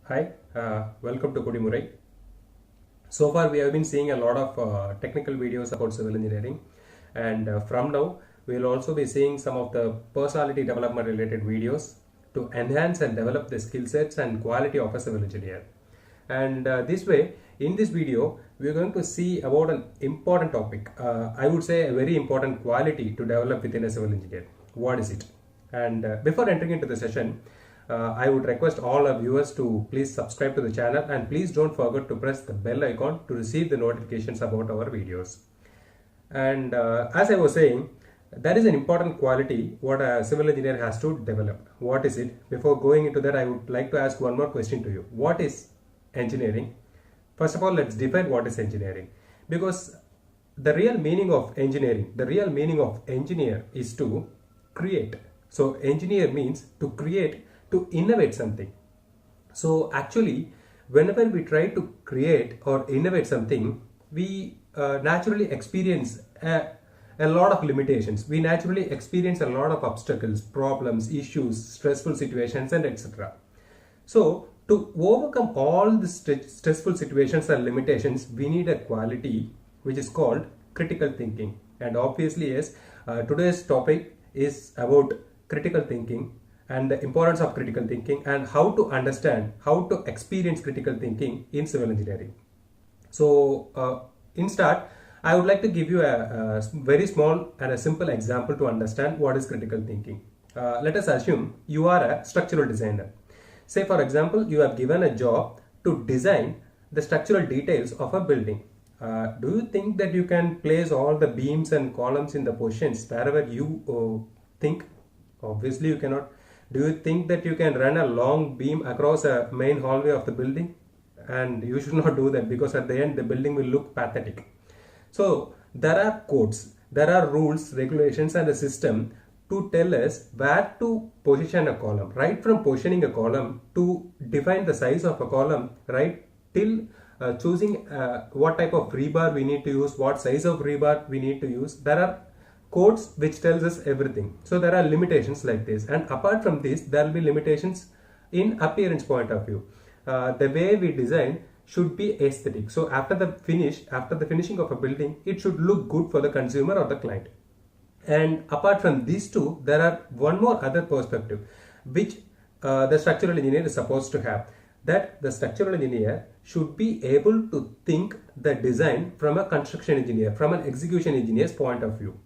Hi, welcome to Kudimurai. So far, we have been seeing a lot of technical videos about civil engineering, and from now, we will also be seeing some of the personality development related videos to enhance and develop the skill sets and quality of a civil engineer. And this way, in this video, we are going to see about an important topic. I would say a very important quality to develop within a civil engineer. What is it? And before entering into the session, I would request all our viewers to please subscribe to the channel and please don't forget to press the bell icon to receive the notifications about our videos. And as I was saying, that is an important quality what a civil engineer has to develop. What is it? Before going into that, I would like to ask one more question to you. What is engineering? First of all, let's define what is engineering, because the real meaning of engineering, the real meaning of engineer is to create. So engineer means to create, to innovate something. So actually, whenever we try to create or innovate something, we naturally experience a lot of limitations. We naturally experience a lot of obstacles, problems, issues, stressful situations, and etc. So to overcome all the stressful situations and limitations, we need a quality which is called critical thinking. And obviously, yes, today's topic is about critical thinking and the importance of critical thinking and how to understand, how to experience critical thinking in civil engineering. So in start, I would like to give you a very small and a simple example to understand what is critical thinking. Let us assume you are a structural designer. Say for example, you have given a job to design the structural details of a building. Do you think that you can place all the beams and columns in the positions wherever you think? Obviously you cannot. Do you think that you can run a long beam across a main hallway of the building? And you should not do that, because at the end the building will look pathetic. So there are codes, there are rules, regulations and a system to tell us where to position a column, right from positioning a column to define the size of a column, right till choosing what type of rebar we need to use, what size of rebar we need to use. There are codes which tells us everything. So there are limitations like this, and apart from this there will be limitations in appearance point of view. The way we design should be aesthetic. So after the finishing of a building, it should look good for the consumer or the client. And apart from these two, there are one more other perspective which the structural engineer is supposed to have, that the structural engineer should be able to think the design from a construction engineer, from an execution engineer's point of view.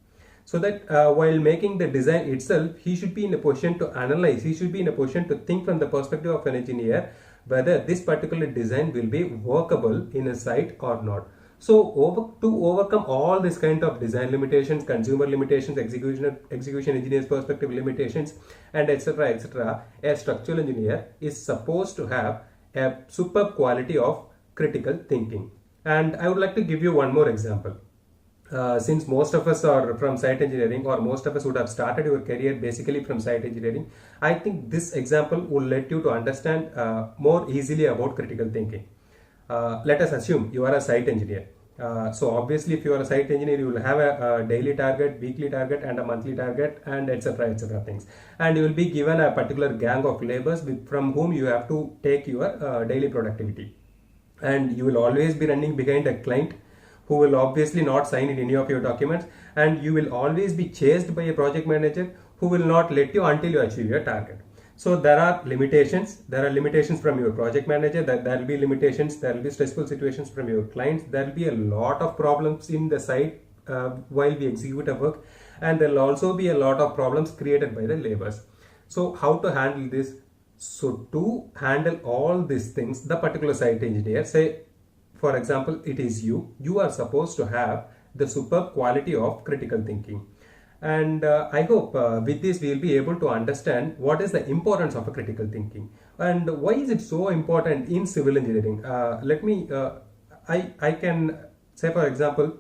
So that while making the design itself, he should be in a position to analyze, he should be in a position to think from the perspective of an engineer whether this particular design will be workable in a site or not. So to overcome all this kind of design limitations, consumer limitations, execution engineer's perspective limitations, and etc., a structural engineer is supposed to have a superb quality of critical thinking. And I would like to give you one more example. Since most of us are from site engineering, or most of us would have started your career basically from site engineering, I think this example will let you to understand more easily about critical thinking. Let us assume you are a site engineer. So obviously if you are a site engineer, you will have a daily target, weekly target and a monthly target, and etc. things. And you will be given a particular gang of laborers from whom you have to take your daily productivity. And you will always be running behind a client who will obviously not sign in any of your documents, and you will always be chased by a project manager who will not let you until you achieve your target. So there are limitations. There are limitations from your project manager, there will be limitations, there will be stressful situations from your clients, there will be a lot of problems in the site while we execute a work, and there will also be a lot of problems created by the laborers. So how to handle this? So to handle all these things, the particular site engineer, say for example it is you are supposed to have the superb quality of critical thinking. And I hope with this we will be able to understand what is the importance of a critical thinking and why is it so important in civil engineering. I can say, for example,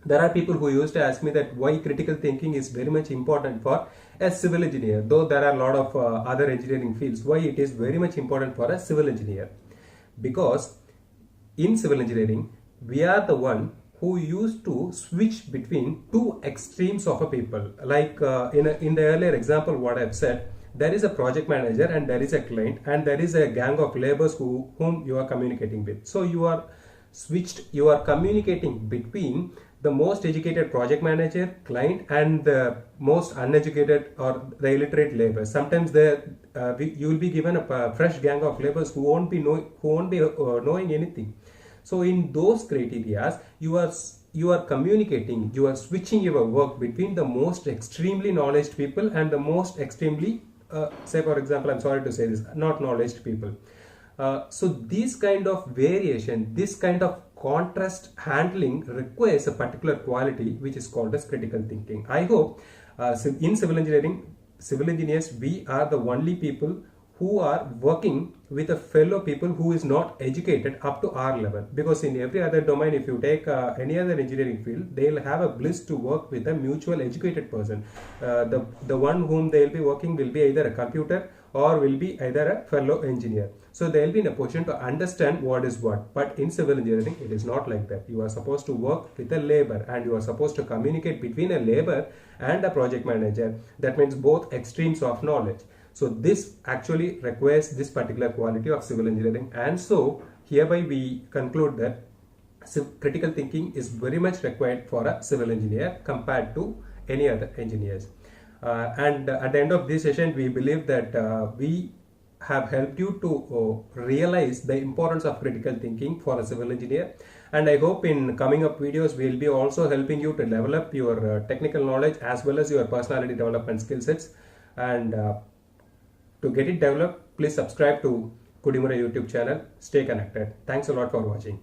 there are people who used to ask me that why critical thinking is very much important for a civil engineer, though there are a lot of other engineering fields. Why it is very much important for a civil engineer? Because in civil engineering, we are the one who used to switch between two extremes of a people. Like in the earlier example what I've said, there is a project manager and there is a client and there is a gang of laborers whom you are communicating with. So you are communicating between the most educated project manager, client, and the most uneducated or the illiterate labor. Sometimes you will be given a fresh gang of laborers who won't be knowing anything. So in those criterias, you are communicating, you are switching your work between the most extremely knowledge people and the most extremely, say for example, I'm sorry to say this, not knowledge people. So this kind of variation, this kind of contrast handling requires a particular quality which is called as critical thinking. I hope in civil engineers, we are the only people who are working with a fellow people who is not educated up to our level, because in every other domain, if you take any other engineering field, they'll have a bliss to work with a mutual educated person. The one whom they'll be working will be either a computer or will be either a fellow engineer. So they'll be in a position to understand what is what. But in civil engineering, it is not like that. You are supposed to work with a labor and you are supposed to communicate between a labor and a project manager. That means both extremes of knowledge. So this actually requires this particular quality of civil engineering, and so hereby we conclude that critical thinking is very much required for a civil engineer compared to any other engineers. And at the end of this session, we believe that we have helped you to realize the importance of critical thinking for a civil engineer, and I hope in coming up videos we will be also helping you to develop your technical knowledge as well as your personality development skill sets. And to get it developed, please subscribe to Kudimurai YouTube channel. Stay connected. Thanks a lot for watching.